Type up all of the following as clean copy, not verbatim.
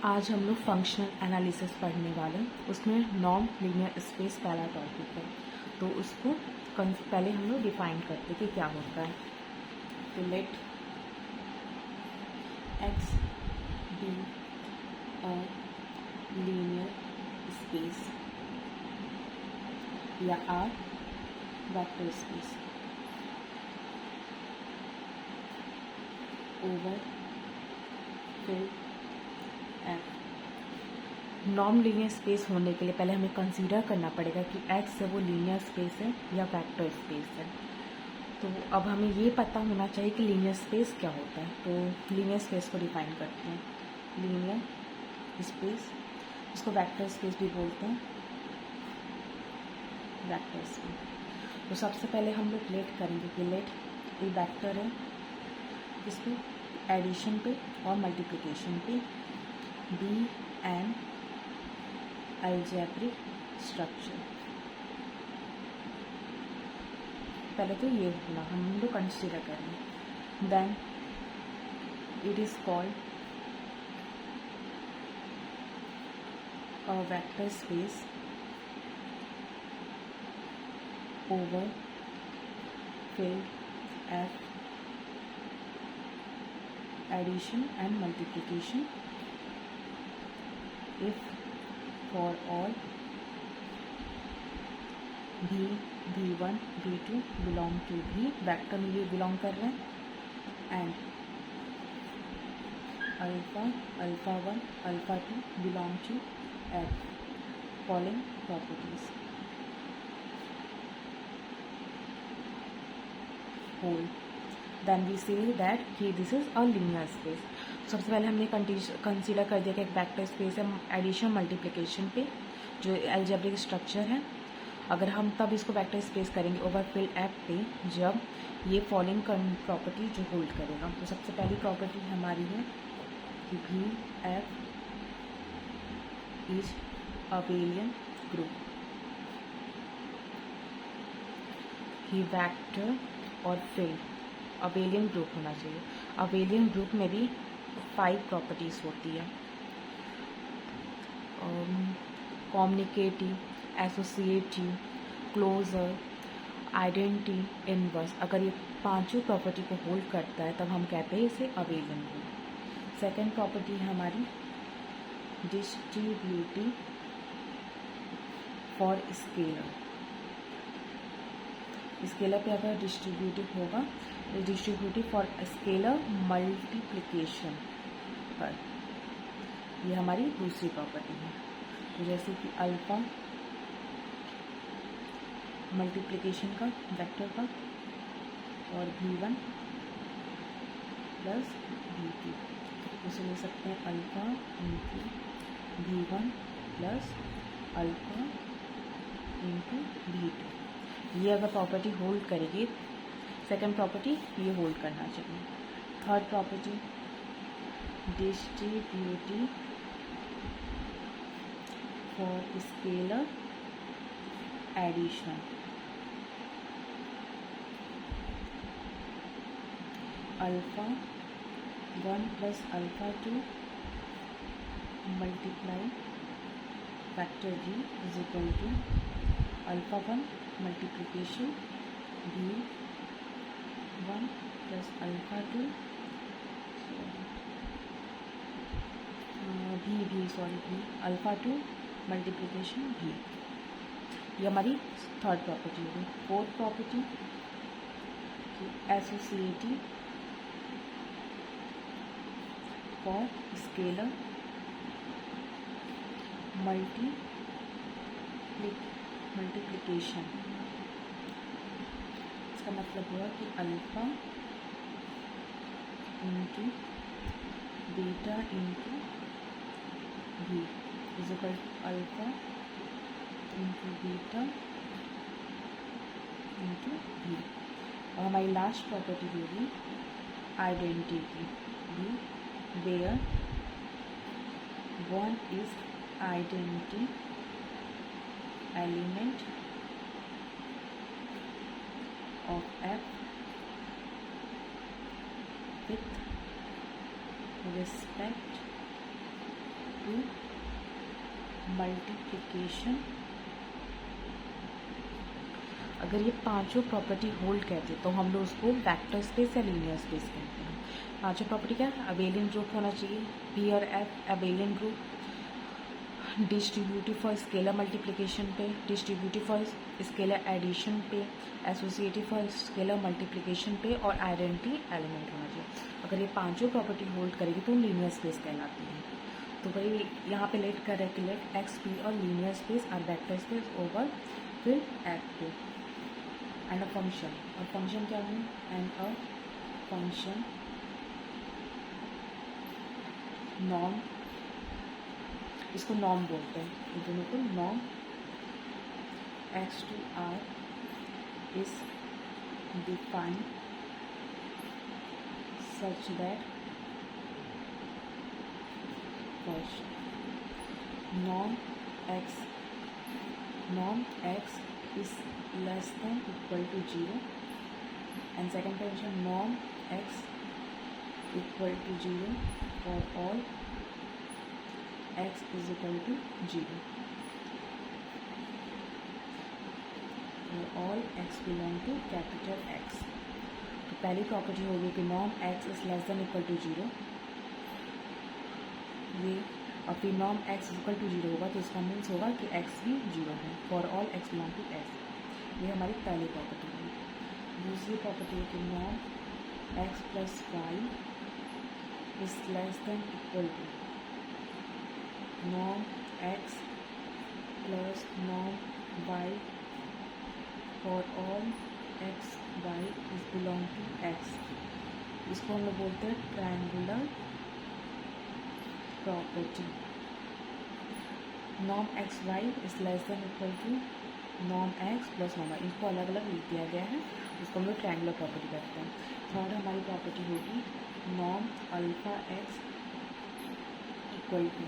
आज हम लोग फंक्शनल एनालिसिस पढ़ने वाले हैं। उसमें नॉन लीनियर स्पेस पहला टॉपिक है, तो उसको पहले हम लोग डिफाइन करते हैं कि क्या होता है। तो let X be a linear space या or vector space over field F. Non linear space होने के लिए पहले हमें कंसीडर करना पड़ेगा कि एक्स है वो लीनियर स्पेस है या वेक्टर स्पेस है। तो अब हमें ये पता होना चाहिए कि लीनियर स्पेस क्या होता है। तो लीनियर स्पेस को डिफाइन करते हैं। लीनियर स्पेस, इसको वेक्टर स्पेस भी बोलते हैं, वेक्टर स्पेस। तो सबसे पहले हम लोग लेट करेंगे कि लेट ये वेक्टर है, इस पे एडिशन पे और मल्टीप्लिकेशन पे बी एन अलजेब्रिक स्ट्रक्चर। पहले तो ये होना हम लोग कंसिडर करें। Then it is called a vector space over field F addition and multiplication if for all v1 v2 belong to v, vector में ये बिलोंग कर रहे हैं, and alpha 1 alpha 2 belong to F following properties hold, then we say that कि this is a linear space. सबसे पहले हमने consider कर दिया कि एक वेक्टर स्पेस है एडिशन मल्टीप्लिकेशन पे जो अलजेब्रिक स्ट्रक्चर है। अगर हम तब इसको वेक्टर स्पेस करेंगे ओवर फील्ड एफ पे जब ये फॉलोइंग प्रॉपर्टी जो होल्ड करेगा। तो सबसे पहली प्रॉपर्टी हमारी है कि भी F is abelian group, he vector और फील्ड अबेलियन ग्रुप होना चाहिए। अबेलियन ग्रुप में भी 5 प्रॉपर्टीज होती है, communicative, associative, closure, identity, inverse. अगर ये पांचों प्रॉपर्टी को होल्ड करता है तब हम कहते हैं इसे अबेलियन ग्रुप। सेकेंड प्रॉपर्टी है हमारी डिस्ट्रीब्यूटिव फॉर स्केलर। स्केलर पे अगर डिस्ट्रीब्यूटिव होगा, डिस्ट्रीब्यूटिव फॉर स्केलर मल्टीप्लिकेशन पर, ये हमारी दूसरी प्रॉपर्टी है। तो जैसे कि अल्फा मल्टीप्लिकेशन का वेक्टर का और v1 प्लस v2, उसे ले सकते हैं alpha into v1 plus alpha into v2। ये अगर प्रॉपर्टी होल्ड करेगी, सेकंड प्रॉपर्टी ये होल्ड करना चाहिए। Third property distributive for scalar addition, alpha 1 plus alpha 2 multiply factor G is equal to alpha 1 multiplication v1 plus alpha 2 v alpha 2 multiplication v। ये हमारी third property होगी। Fourth property associative for scalar multiplication. इसका मतलब हुआ कि alpha into beta into v is equal alpha into beta into v। और हमारी last property होगी identity v, where 1 is identity element of f with respect to multiplication. अगर ये पांचों प्रॉपर्टी होल्ड करते तो हम लोग उसको वेक्टर स्पेस या लीनियर स्पेस कहते हैं। पांचों प्रॉपर्टी क्या है? अबेलियन ग्रुप होना चाहिए, पी और F abelian group, distributive for scalar multiplication पे, डिस्ट्रीब्यूटिव फॉर स्केलर एडिशन पे, एसोसिएटिव फॉर स्केलर मल्टीप्लिकेशन पे और आइडेंटिटी एलिमेंट होना चाहिए। अगर ये पांचों प्रॉपर्टी होल्ड करेगी तो लीनियर स्पेस कहलाती है। तो भाई यहाँ पे लेट कर रहे कि लेट एक्स पी और लीनियर स्पेस और वेक्टर स्पेस ओवर फिर एफ पे एंड अ फंक्शन। और फंक्शन क्या है? एंड अ फंक्शन नॉर्म, इसको नॉर्म बोलते हैं, इन दोनों को norm X to R is defined such that first norm X is less than equal to 0 and second condition norm x equal to 0 for all x is equal to 0 for all x belong to capital X। तो पहली property होगी कि norm x is less than equal to 0, ये और फिर norm x equal to 0 होगा तो इसका मीन्स होगा कि x भी 0 है for all x belong to x। ये हमारी पहली प्रॉपर्टी है। दूसरी प्रॉपर्टी है कि norm x plus Y is less than equal to norm x plus norm Y for all x y is belong to x। इसको हम लोग बोलते हैं triangular property. Norm X Y is less than equal to norm X plus norm Y, इसको अलग अलग लिख दिया गया है, इसको हम लोग ट्रायंगुलर प्रॉपर्टी करते हैं। थर्ड हमारी प्रॉपर्टी होगी norm alpha X equal to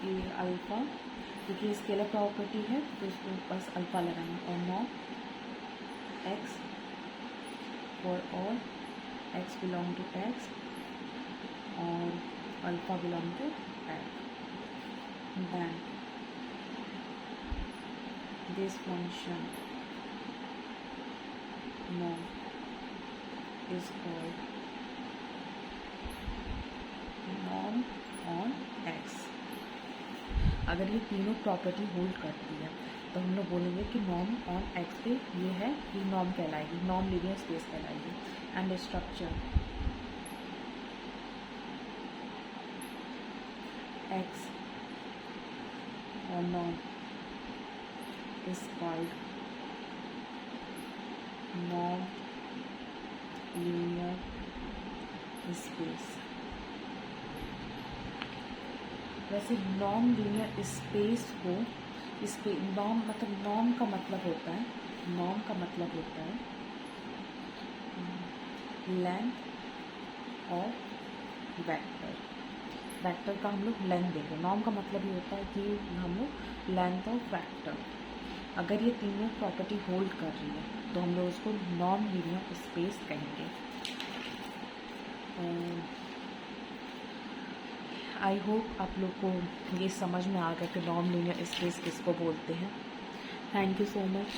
ये अल्फा, क्योंकि स्केलर प्रॉपर्टी है तो इसको बस अल्फा लगाना, और norm X for all X belong to X और alpha belong to F. Then this function norm is called norm on X. अगर ये तीनों प्रॉपर्टी होल्ड करती है तो हम लोग बोलेंगे कि नॉर्म ऑन एक्स पे ये है, ये नॉर्म कहलाएगी, नॉर्म लीनियर स्पेस कहलाएगी। And structure x or norm is called norm linear space। वैसे नॉर्म लीनियर स्पेस को इस पे नॉर्म मतलब नॉर्म का मतलब होता है, नॉर्म का मतलब होता है लेंथ और वेक्टर। वेक्टर का हम लोग लेंथ देखें, नॉर्म का मतलब ये होता है कि हम लोग लेंथ और वेक्टर। अगर ये तीनों प्रॉपर्टी होल्ड कर रही है तो हम लोग उसको नॉन लीनियर स्पेस कहेंगे। आई होप आप लोग को ये समझ में आ गया कि नॉन लीनियर स्पेस किसको बोलते हैं। Thank you so much.